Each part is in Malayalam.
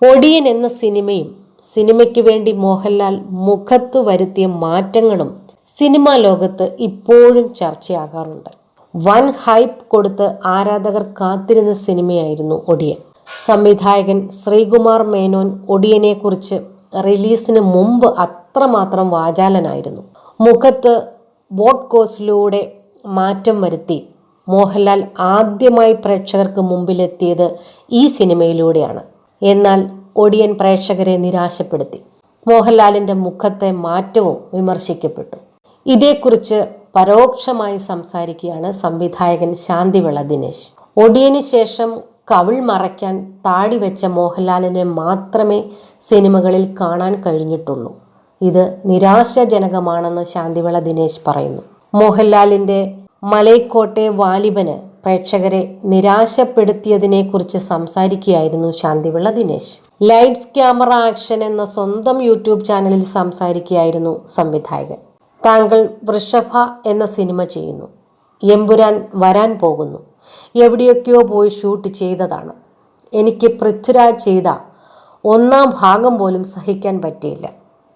ഒടിയൻ എന്ന സിനിമയ്ക്ക് വേണ്ടി മോഹൻലാൽ മുഖത്ത് വരുത്തിയ മാറ്റങ്ങളും സിനിമാ ലോകത്ത് ഇപ്പോഴും ചർച്ചയാകാറുണ്ട്. വൻ ഹൈപ്പ് കൊടുത്ത് ആരാധകർ കാത്തിരുന്ന സിനിമയായിരുന്നു ഒടിയൻ. സംവിധായകൻ ശ്രീകുമാർ മേനോൻ ഒടിയനെക്കുറിച്ച് റിലീസിന് മുമ്പ് അത്രമാത്രം വാചാലനായിരുന്നു. മുഖത്ത് ബോട്ട്കോസിലൂടെ മാറ്റം വരുത്തി മോഹൻലാൽ ആദ്യമായി പ്രേക്ഷകർക്ക് മുമ്പിലെത്തിയത് ഈ സിനിമയിലൂടെയാണ്. എന്നാൽ ഒടിയൻ പ്രേക്ഷകരെ നിരാശപ്പെടുത്തി. മോഹൻലാലിന്റെ മുഖത്തെ മാറ്റവും വിമർശിക്കപ്പെട്ടു. ഇതേക്കുറിച്ച് പരോക്ഷമായി സംസാരിക്കുകയാണ് സംവിധായകൻ ശാന്തിവിള ദിനേശ്. ഒടിയന് ശേഷം കവിൾ മറയ്ക്കാൻ താടി വെച്ച മോഹൻലാലിനെ മാത്രമേ സിനിമകളിൽ കാണാൻ കഴിഞ്ഞിട്ടുള്ളൂ. ഇത് നിരാശാജനകമാണെന്ന് ശാന്തിവിള ദിനേശ് പറയുന്നു. മോഹൻലാലിന്റെ മലൈക്കോട്ടെ വാലിബന് പ്രേക്ഷകരെ നിരാശപ്പെടുത്തിയതിനെക്കുറിച്ച് സംസാരിക്കുകയായിരുന്നു Shanthivila Dinesh. Lights camera action എന്ന സ്വന്തം യൂട്യൂബ് ചാനലിൽ സംസാരിക്കുകയായിരുന്നു സംവിധായകൻ. താങ്കൾ വൃഷഭ എന്ന സിനിമ ചെയ്യുന്നു, എമ്പുരാൻ വരാൻ പോകുന്നു, എവിടെയൊക്കെയോ പോയി ഷൂട്ട് ചെയ്തതാണ്. എനിക്ക് പൃഥ്വിരാജ് ചെയ്ത 1-ാം ഭാഗം പോലും സഹിക്കാൻ പറ്റിയില്ല.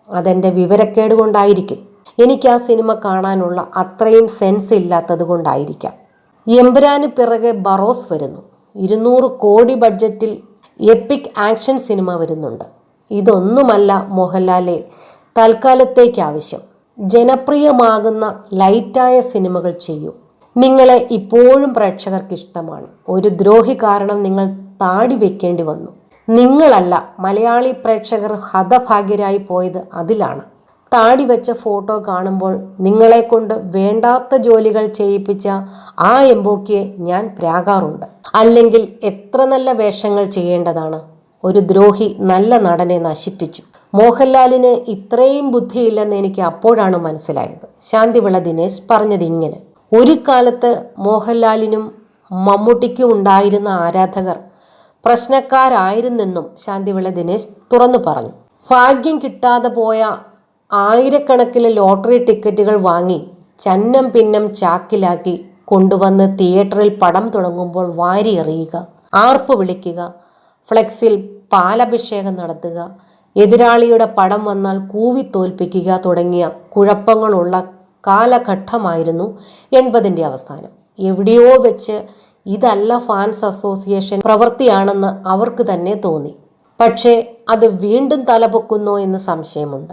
അതെൻ്റെ വിവരക്കേട് കൊണ്ടായിരിക്കും. എനിക്ക് ആ സിനിമ കാണാനുള്ള അത്രയും സെൻസ് ഇല്ലാത്തത് കൊണ്ടായിരിക്കാം. എമ്പുരാന് പിറകെ ബറോസ് വരുന്നു. 200 കോടി ബഡ്ജറ്റിൽ എപ്പിക് ആക്ഷൻ സിനിമ വരുന്നുണ്ട്. ഇതൊന്നുമല്ല മോഹൻലാലെ തൽക്കാലത്തേക്ക് ആവശ്യം. ജനപ്രിയമാകുന്ന ലൈറ്റായ സിനിമകൾ ചെയ്യൂ. നിങ്ങളെ ഇപ്പോഴും പ്രേക്ഷകർക്ക് ഇഷ്ടമാണ്. ഒരു ദ്രോഹി കാരണം നിങ്ങൾ താടി വെക്കേണ്ടി വന്നു. നിങ്ങളല്ല, മലയാളി പ്രേക്ഷകർ ഹതഭാഗ്യരായി പോയത് അതിലാണ്. താടി വെച്ച ഫോട്ടോ കാണുമ്പോൾ നിങ്ങളെ കൊണ്ട് വേണ്ടാത്ത ജോലികൾ ചെയ്യിപ്പിച്ച ആ എംബോക്കിയെ ഞാൻ പ്രാകാറുണ്ട്. അല്ലെങ്കിൽ എത്ര നല്ല വേഷങ്ങൾ ചെയ്യേണ്ടതാണ്. ഒരു ദ്രോഹി നല്ല നടനെ നശിപ്പിച്ചു. മോഹൻലാലിന് ഇത്രയും ബുദ്ധിയില്ലെന്ന് എനിക്ക് അപ്പോഴാണ് മനസ്സിലായത്. ശാന്തിവിള ദിനേശ് പറഞ്ഞത് ഇങ്ങനെ: ഒരു കാലത്ത് മോഹൻലാലിനും മമ്മൂട്ടിക്കും ഉണ്ടായിരുന്ന ആരാധകർ പ്രശ്നക്കാരായിരുന്നെന്നും ശാന്തിവിള ദിനേശ് തുറന്നു പറഞ്ഞു. ഭാഗ്യം കിട്ടാതെ പോയ ആയിരക്കണക്കിന് ലോട്ടറി ടിക്കറ്റുകൾ വാങ്ങി ചന്നം പിന്നം ചാക്കിലാക്കി കൊണ്ടുവന്ന് തിയേറ്ററിൽ പടം തുടങ്ങുമ്പോൾ വാരി എറിയുക, ആർപ്പ് വിളിക്കുക, ഫ്ലെക്സിൽ പാലഭിഷേകം നടത്തുക, എതിരാളിയുടെ പടം വന്നാൽ കൂവി തോൽപ്പിക്കുക തുടങ്ങിയ കുഴപ്പങ്ങളുള്ള കാലഘട്ടമായിരുന്നു 80ന്റെ അവസാനം. എവിടെയോ വെച്ച് ഇതല്ല ഫാൻസ് അസോസിയേഷൻ പ്രവൃത്തിയാണെന്ന് അവർക്ക് തന്നെ തോന്നി. പക്ഷേ അത് വീണ്ടും തലപൊക്കുന്നോ എന്ന് സംശയമുണ്ട്.